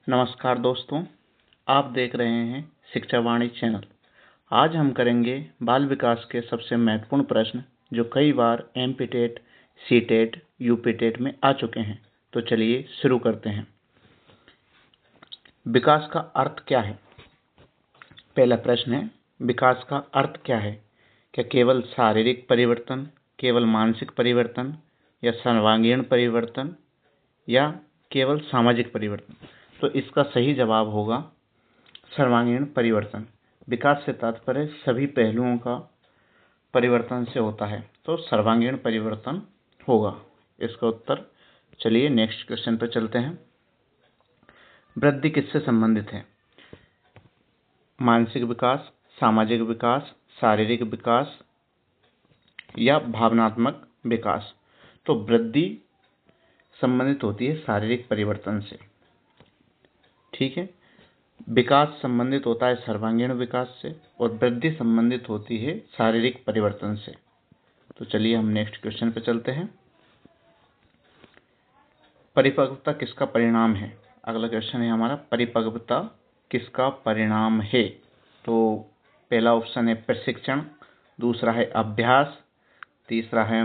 नमस्कार दोस्तों, आप देख रहे हैं शिक्षा वाणी चैनल। आज हम करेंगे बाल विकास के सबसे महत्वपूर्ण प्रश्न जो कई बार MP TET, C TET, UP TET में आ चुके हैं। तो चलिए शुरू करते हैं। विकास का अर्थ क्या है? पहला प्रश्न है, विकास का अर्थ क्या है? क्या केवल शारीरिक परिवर्तन, केवल मानसिक परिवर्तन, या सर्वांगीण परिवर्तन, या केवल सामाजिक परिवर्तन? तो इसका सही जवाब होगा सर्वांगीण परिवर्तन। विकास से तात्पर्य सभी पहलुओं का परिवर्तन से होता है, तो सर्वांगीण परिवर्तन होगा इसका उत्तर। चलिए नेक्स्ट क्वेश्चन पर चलते हैं। वृद्धि किससे संबंधित है? मानसिक विकास, सामाजिक विकास, शारीरिक विकास, या भावनात्मक विकास? तो वृद्धि संबंधित होती है शारीरिक परिवर्तन से। ठीक है, विकास संबंधित होता है सर्वांगीण विकास से और वृद्धि संबंधित होती है शारीरिक परिवर्तन से। तो चलिए हम नेक्स्ट क्वेश्चन पे चलते हैं। परिपक्वता किसका परिणाम है? अगला क्वेश्चन है हमारा, परिपक्वता किसका परिणाम है? तो पहला ऑप्शन है प्रशिक्षण, दूसरा है अभ्यास, तीसरा है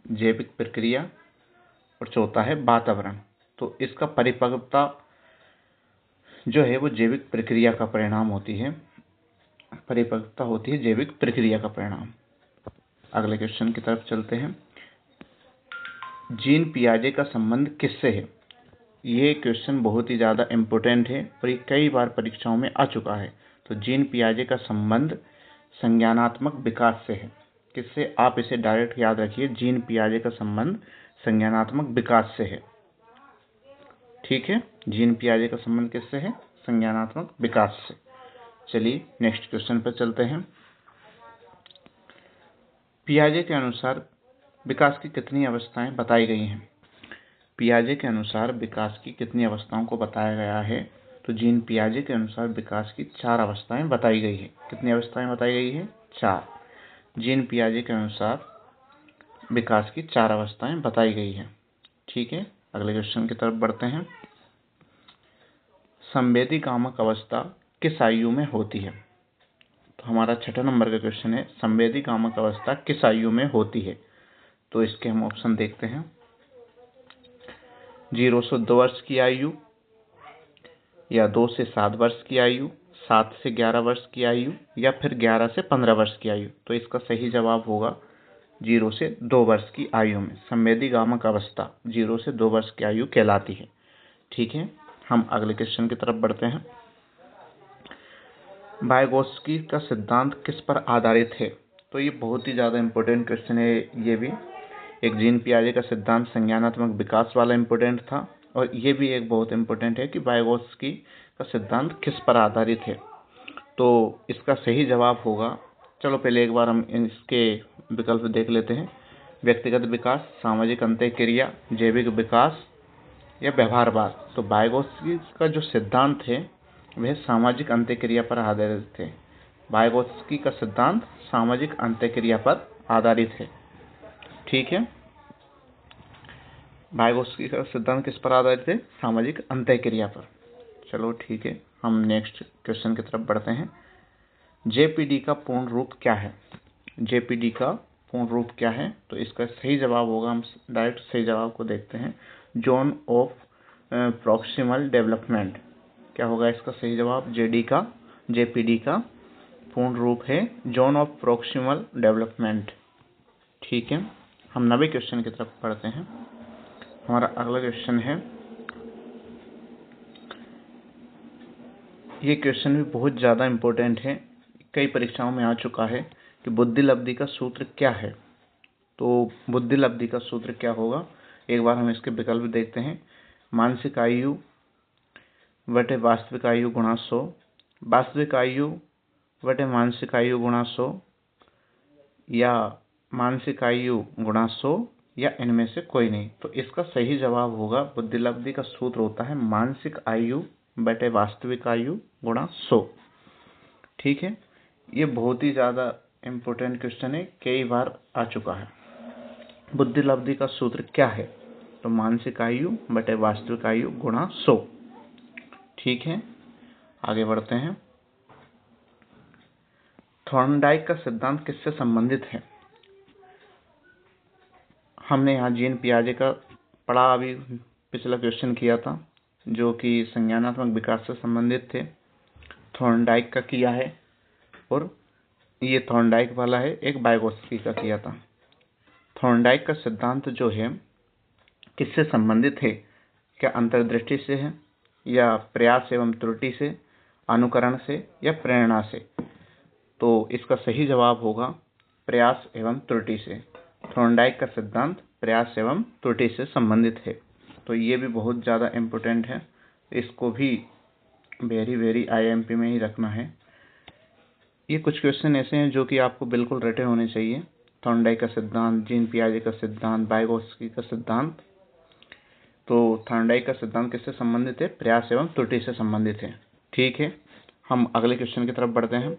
जैविक प्रक्रिया और चौथा है वातावरण। तो इसका परिपक्वता जो है वो जैविक प्रक्रिया का परिणाम होती है। परिपक्वता होती है जैविक प्रक्रिया का परिणाम। अगले क्वेश्चन की तरफ चलते हैं। जीन पियाजे का संबंध किससे है? ये क्वेश्चन बहुत ही ज़्यादा इम्पोर्टेंट है और ये कई बार परीक्षाओं में आ चुका है। तो जीन पियाजे का संबंध संज्ञानात्मक विकास से है। किससे? आप इसे डायरेक्ट याद रखिए, जीन पियाजे का संबंध संज्ञानात्मक विकास से है। ठीक है, जीन पियाजे का संबंध किससे है? संज्ञानात्मक विकास से। चलिए नेक्स्ट क्वेश्चन पर चलते हैं। पियाजे के अनुसार विकास की कितनी अवस्थाएं बताई गई हैं? पियाजे के अनुसार विकास की कितनी अवस्थाओं को बताया गया है? तो जीन पियाजे के अनुसार विकास की 4 अवस्थाएं बताई गई है। कितनी अवस्थाएं बताई गई है? 4। जीन पियाजे के अनुसार विकास की 4 अवस्थाएं बताई गई है। ठीक है, अगले क्वेश्चन की तरफ बढ़ते हैं। संवेदी कामक अवस्था किस आयु में होती है? तो हमारा 6 नंबर का क्वेश्चन है, संवेदी कामक अवस्था किस आयु में होती है? तो इसके हम ऑप्शन देखते हैं। 0 से 2 वर्ष की आयु, या 2 से 7 वर्ष की आयु, 7 से 11 वर्ष की आयु, या फिर 11 से 15 वर्ष की आयु। तो इसका सही जवाब होगा 0 से 2 वर्ष की आयु में संवेदी कामक अवस्था 0 से 2 वर्ष की आयु कहलाती है। ठीक है, हम अगले क्वेश्चन की तरफ बढ़ते हैं। वाइगोत्स्की का सिद्धांत किस पर आधारित है? तो ये बहुत ही ज़्यादा इम्पोर्टेंट क्वेश्चन है। ये भी एक जीन पियाजे का सिद्धांत संज्ञानात्मक विकास वाला इम्पोर्टेंट था, और ये भी एक बहुत इम्पोर्टेंट है कि वाइगोत्स्की का सिद्धांत किस पर आधारित है। तो इसका सही जवाब होगा, चलो पहले एक बार हम इसके विकल्प देख लेते हैं। व्यक्तिगत विकास, सामाजिक अंतःक्रिया, जैविक विकास, या व्यवहारवाद। तो वाइगोत्स्की का जो सिद्धांत है वह सामाजिक अंतःक्रिया पर आधारित थे। वाइगोत्स्की का सिद्धांत सामाजिक अंतःक्रिया पर आधारित है। ठीक है, वाइगोत्स्की का सिद्धांत किस पर आधारित है? सामाजिक अंतःक्रिया पर। चलो ठीक है, हम नेक्स्ट क्वेश्चन की तरफ बढ़ते हैं। जेपीडी का पूर्ण रूप क्या है? जेपीडी का पूर्ण रूप क्या है? तो इसका सही जवाब होगा, हम डायरेक्ट सही जवाब को देखते हैं, जोन ऑफ प्रॉक्सिमल डेवलपमेंट। क्या होगा इसका सही जवाब? जेपीडी का पूर्ण रूप है जोन ऑफ प्रॉक्सिमल डेवलपमेंट। ठीक है, हम 90 क्वेश्चन की तरफ पढ़ते हैं। हमारा अगला क्वेश्चन है, ये क्वेश्चन भी बहुत ज़्यादा इम्पोर्टेंट है, कई परीक्षाओं में आ चुका है कि बुद्धि लब्धि का सूत्र क्या है? तो बुद्धि लब्धि का सूत्र क्या होगा? एक बार हम इसके विकल्प देखते हैं। मानसिक आयु बटे वास्तविक आयु गुणा 100, वास्तविक आयु बटे मानसिक आयु गुणा 100, या मानसिक आयु गुणा 100, या इनमें से कोई नहीं। तो इसका सही जवाब होगा, बुद्धि लब्धि का सूत्र होता है मानसिक आयु बटे वास्तविक आयु गुणा 100। ठीक है, ये बहुत ही ज़्यादा इम्पोर्टेंट क्वेश्चन है, कई बार आ चुका है। बुद्धि लब्धि का सूत्र क्या है? तो मानसिक आयु बटे वास्तविक आयु गुणा 100। ठीक है, आगे बढ़ते हैं। थॉर्नडाइक का सिद्धांत किससे संबंधित है? हमने यहाँ जीन पियाजे का पढ़ा, अभी पिछला क्वेश्चन किया था, जो कि संज्ञानात्मक विकास से संबंधित थे। थॉर्नडाइक का किया है, और ये थॉर्नडाइक वाला है, एक वाइगोत्स्की का किया था। थॉर्नडाइक का सिद्धांत जो है किससे संबंधित है? क्या अंतर्दृष्टि से है, या प्रयास एवं त्रुटि से, अनुकरण से, या प्रेरणा से? तो इसका सही जवाब होगा प्रयास एवं त्रुटि से। थॉर्नडाइक का सिद्धांत प्रयास एवं त्रुटि से संबंधित है। तो ये भी बहुत ज़्यादा इम्पोर्टेंट है, इसको भी वेरी IIMP में ही रखना है। ये कुछ क्वेश्चन ऐसे हैं जो कि आपको बिल्कुल रटे होने चाहिए। थॉर्नडाइक का सिद्धांत, जीन पियाजे का सिद्धांत, वाइगोत्स्की का सिद्धांत। तो थॉर्नडाइक का सिद्धांत किससे संबंधित है? प्रयास एवं त्रुटि से संबंधित है। ठीक है, हम अगले क्वेश्चन की तरफ बढ़ते हैं।